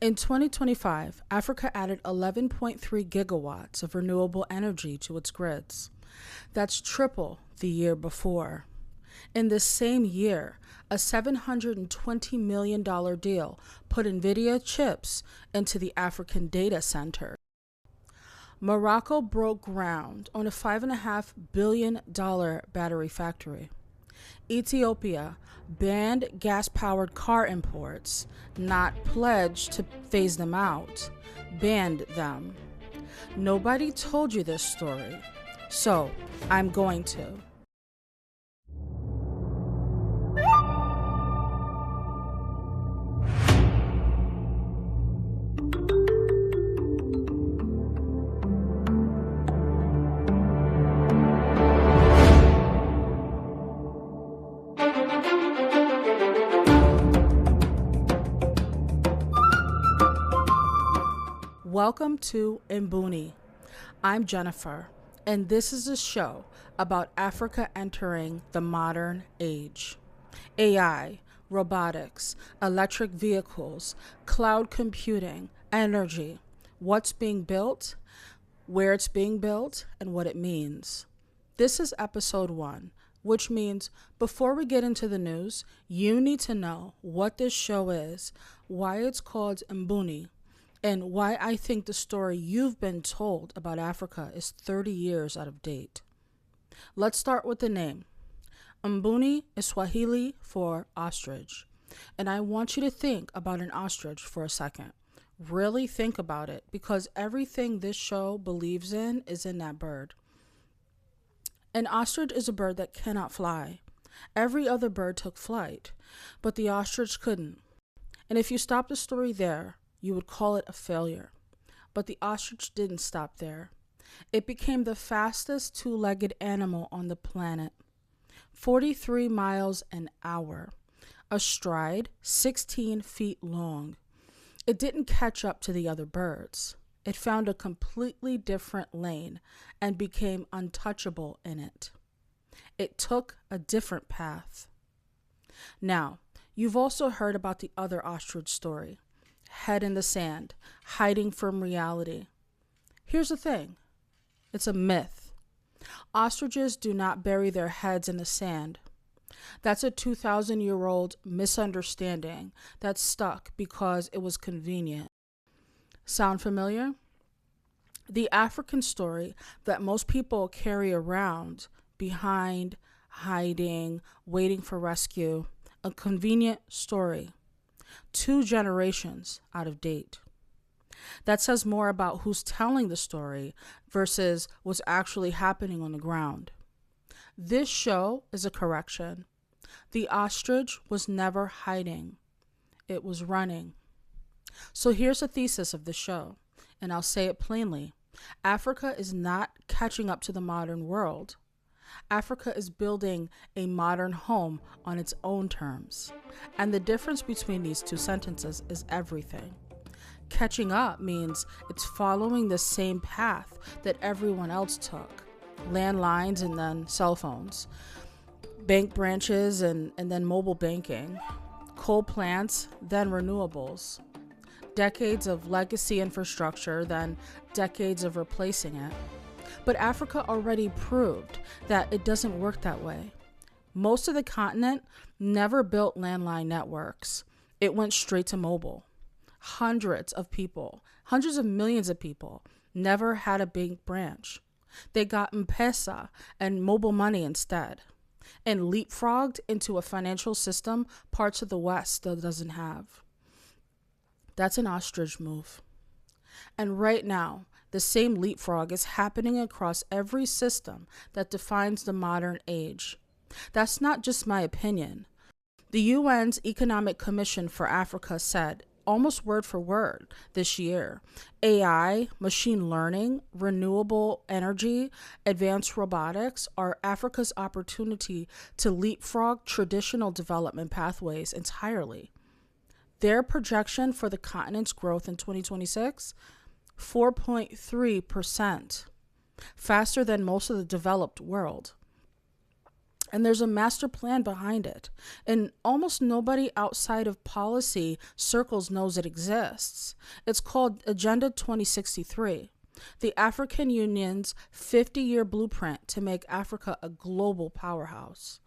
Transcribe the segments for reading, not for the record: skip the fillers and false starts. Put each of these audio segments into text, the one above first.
In 2025, Africa added 11.3 gigawatts of renewable energy to its grids. That's triple the year before. In this same year, a $720 million deal put NVIDIA chips into the African data center. Morocco broke ground on a $5.5 billion battery factory. Ethiopia banned gas-powered car imports, not pledged to phase them out, banned them. Nobody told you this story, so I'm going to. Welcome to Mbuni. I'm Jennifer, and this is a show about Africa entering the modern age. AI, robotics, electric vehicles, cloud computing, energy, what's being built, where it's being built, and what it means. This is episode 1, which means before we get into the news, you need to know what this show is, why it's called Mbuni, and why I think the story you've been told about Africa is 30 years out of date. Let's start with the name. Mbuni is Swahili for ostrich. And I want you to think about an ostrich for a second. Really think about it, because everything this show believes in is in that bird. An ostrich is a bird that cannot fly. Every other bird took flight, but the ostrich couldn't. And if you stop the story there, you would call it a failure. But the ostrich didn't stop there. It became the fastest two-legged animal on the planet. 43 miles an hour. A stride 16 feet long. It didn't catch up to the other birds. It found a completely different lane and became untouchable in it. It took a different path. Now, you've also heard about the other ostrich story. Head in the sand, hiding from reality. Here's the thing. It's a myth. Ostriches do not bury their heads in the sand. That's a 2,000-year-old misunderstanding that stuck because it was convenient. Sound familiar? The African story that most people carry around behind, hiding, waiting for rescue. A convenient story. 2 generations out of date. That says more about who's telling the story versus what's actually happening on the ground. This show is a correction. The ostrich was never hiding. It was running. So here's the thesis of the show, and I'll say it plainly. Africa is not catching up to the modern world. Africa is building a modern home on its own terms. And the difference between these 2 sentences is everything. Catching up means it's following the same path that everyone else took. Landlines and then cell phones. Bank branches and then mobile banking. Coal plants, then renewables. Decades of legacy infrastructure, then decades of replacing it. But Africa already proved that it doesn't work that way. Most of the continent never built landline networks. It went straight to mobile. Hundreds of millions of people never had a bank branch. They got M-Pesa and mobile money instead, and leapfrogged into a financial system parts of the West still doesn't have. That's an ostrich move. And right now, the same leapfrog is happening across every system that defines the modern age. That's not just my opinion. The UN's Economic Commission for Africa said, almost word for word this year, AI, machine learning, renewable energy, advanced robotics are Africa's opportunity to leapfrog traditional development pathways entirely. Their projection for the continent's growth in 2026, 4.3%, faster than most of the developed world. And there's a master plan behind it. And almost nobody outside of policy circles knows it exists. It's called Agenda 2063, the African Union's 50-year blueprint to make Africa a global powerhouse.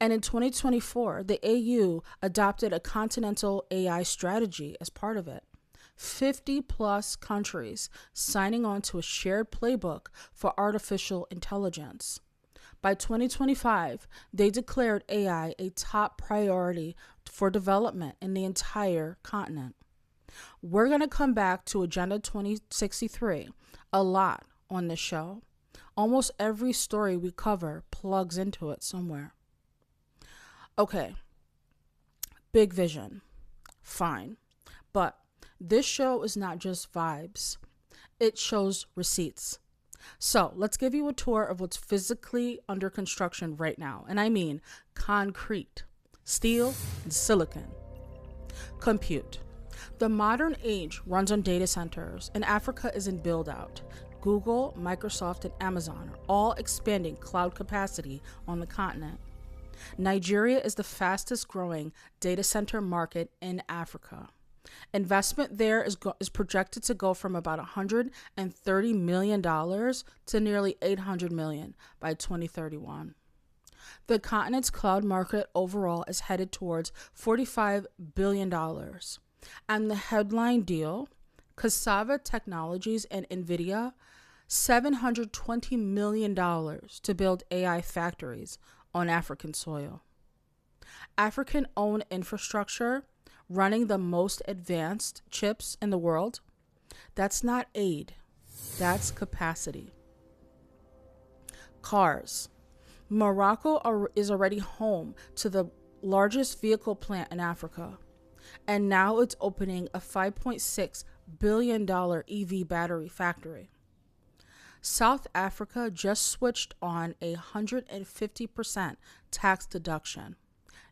And in 2024, the AU adopted a continental AI strategy as part of it. 50 plus countries signing on to a shared playbook for artificial intelligence. By 2025, they declared AI a top priority for development in the entire continent. We're going to come back to Agenda 2063 a lot on this show. Almost every story we cover plugs into it somewhere. Okay, big vision, fine. But this show is not just vibes. It shows receipts. So let's give you a tour of what's physically under construction right now. And I mean concrete, steel, and silicon. Compute. The modern age runs on data centers, and Africa is in build-out. Google, Microsoft, and Amazon are all expanding cloud capacity on the continent. Nigeria is the fastest growing data center market in Africa. Investment there is projected to go from about $130 million to nearly $800 million by 2031. The continent's cloud market overall is headed towards $45 billion. And the headline deal, Cassava Technologies and NVIDIA, $720 million to build AI factories on African soil. African-owned infrastructure running the most advanced chips in the world, that's not aid, that's capacity. Cars. Morocco is already home to the largest vehicle plant in Africa, and now it's opening a $5.6 billion EV battery factory. South Africa just switched on a 150% tax deduction.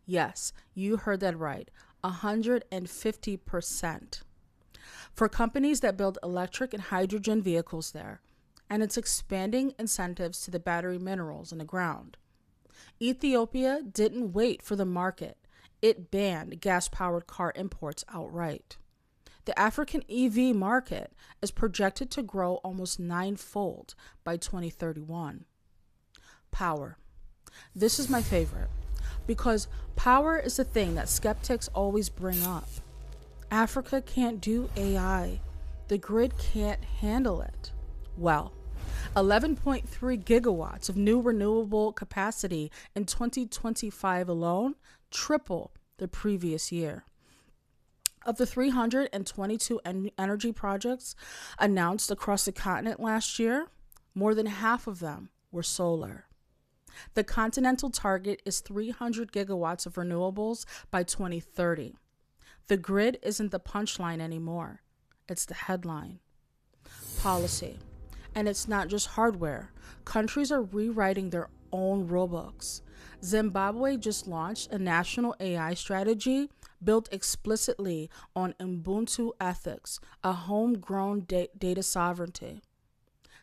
Yes, you heard that right. 150% for companies that build electric and hydrogen vehicles there, and it's expanding incentives to the battery minerals in the ground. Ethiopia didn't wait for the market. It banned gas-powered car imports outright. The African EV market is projected to grow almost 9-fold by 2031. Power. This is my favorite, because power is the thing that skeptics always bring up. Africa can't do AI. The grid can't handle it. Well, 11.3 gigawatts of new renewable capacity in 2025 alone, triple the previous year. Of the 322 energy projects announced across the continent last year, more than half of them were solar. The continental target is 300 gigawatts of renewables by 2030. The grid isn't the punchline anymore. It's the headline. Policy. And it's not just hardware. Countries are rewriting their own rulebooks. Zimbabwe just launched a national AI strategy built explicitly on Ubuntu ethics, a homegrown data sovereignty.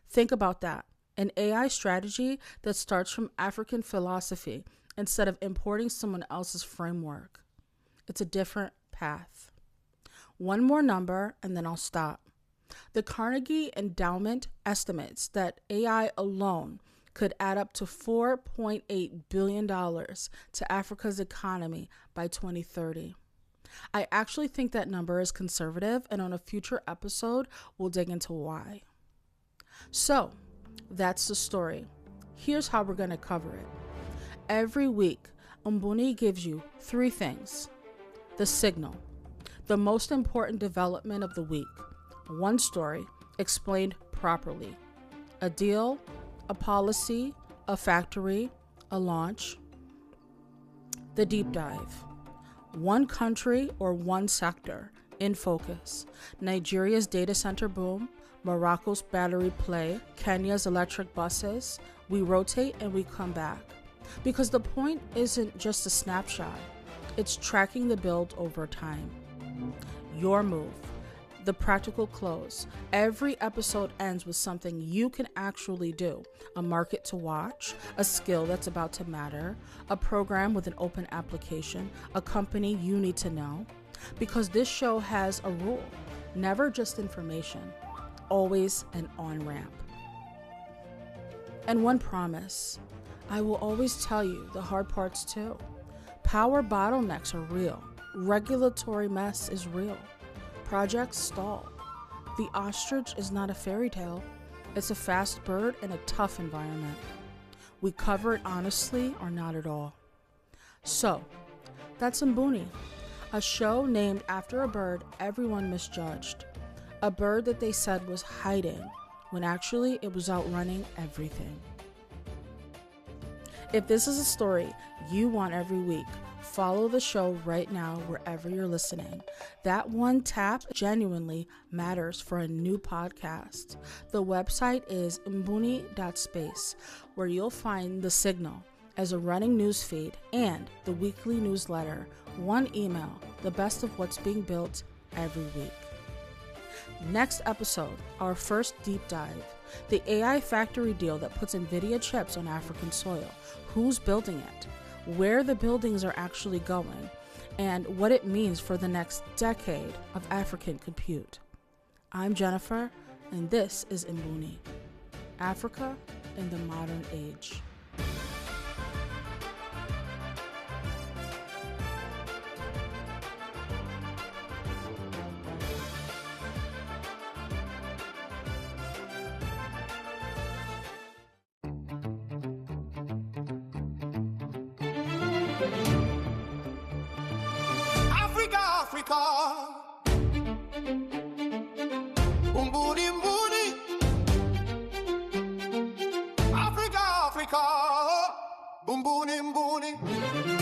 Think about that. An AI strategy that starts from African philosophy instead of importing someone else's framework. It's a different path. One more number and then I'll stop. The Carnegie Endowment estimates that AI alone could add up to $4.8 billion to Africa's economy by 2030. I actually think that number is conservative, and on a future episode, we'll dig into why. So, that's the story. Here's how we're going to cover it. Every week, Mbuni gives you 3 things. The signal, the most important development of the week. One story explained properly. A deal, a policy, a factory, a launch. The deep dive. One country or one sector in focus. Nigeria's data center boom, Morocco's battery play, Kenya's electric buses. We rotate and we come back. Because the point isn't just a snapshot. It's tracking the build over time. Your move. the practical close. Every episode ends with something you can actually do. A market to watch, a skill that's about to matter, a program with an open application, a company you need to know. Because this show has a rule, never just information, always an on-ramp. And one promise, I will always tell you the hard parts too. Power bottlenecks are real. Regulatory mess is real. Projects stall. The ostrich is not a fairy tale. It's a fast bird in a tough environment. We cover it honestly or not at all. So, that's Mbuni, a show named after a bird everyone misjudged. A bird that they said was hiding when actually it was outrunning everything. If this is a story you want every week, follow the show right now wherever you're listening. That one tap genuinely matters for a new podcast. The website is mbuni.space, where you'll find The Signal as a running news feed and the weekly newsletter, one email, the best of what's being built every week. Next episode, our first deep dive, the AI factory deal that puts NVIDIA chips on African soil. Who's building it? Where the buildings are actually going, and what it means for the next decade of African compute. I'm Jennifer, and this is Mbuni, Africa in the Modern Age. Africa, Mbuni, Mbuni, Africa, Mbuni, Mbuni.